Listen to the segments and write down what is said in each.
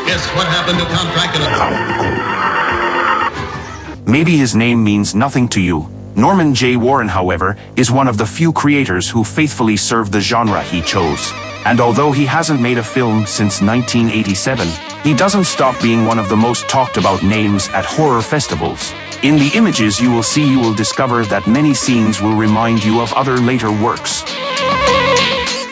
Guess what happened to Count Dracula? Maybe his name means nothing to you. Norman J. Warren, however, is one of the few creators who faithfully served the genre he chose. And although he hasn't made a film since 1987, he doesn't stop being one of the most talked about names at horror festivals. In the images you will see, you will discover that many scenes will remind you of other later works.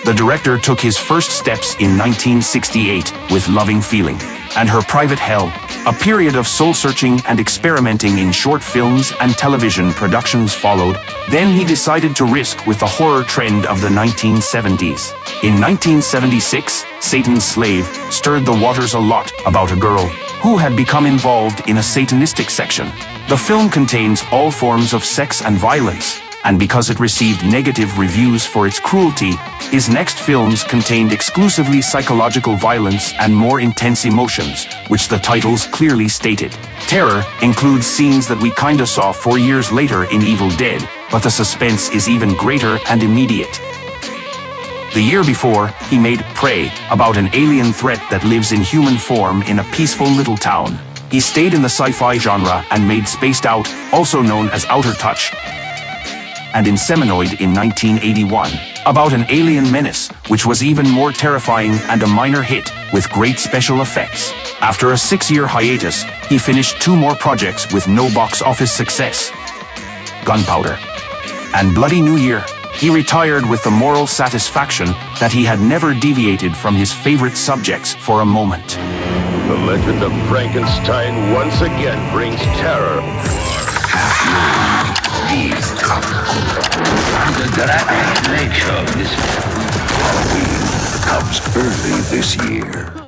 The director took his first steps in 1968 with Loving Feeling and Her Private Hell, a period of soul-searching and experimenting in short films and television productions followed. Then he decided to risk with the horror trend of the 1970s. In 1976, Satan's Slave stirred the waters a lot about a girl who had become involved in a satanistic section. The film contains all forms of sex and violence, and because it received negative reviews for its cruelty, his next films contained exclusively psychological violence and more intense emotions, which the titles clearly stated. Terror includes scenes that we kinda saw 4 years later in Evil Dead, but the suspense is even greater and immediate. The year before, he made Prey, about an alien threat that lives in human form in a peaceful little town. He stayed in the sci-fi genre and made Spaced Out, also known as Outer Touch, and Inseminoid in 1981, about an alien menace, which was even more terrifying and a minor hit, with great special effects. After a 6-year hiatus, he finished 2 more projects with no box office success: Gunpowder and Bloody New Year. He retired with the moral satisfaction that he had never deviated from his favorite subjects for a moment. The legend of Frankenstein once again brings terror. The dramatic nature of this Halloween comes early this year.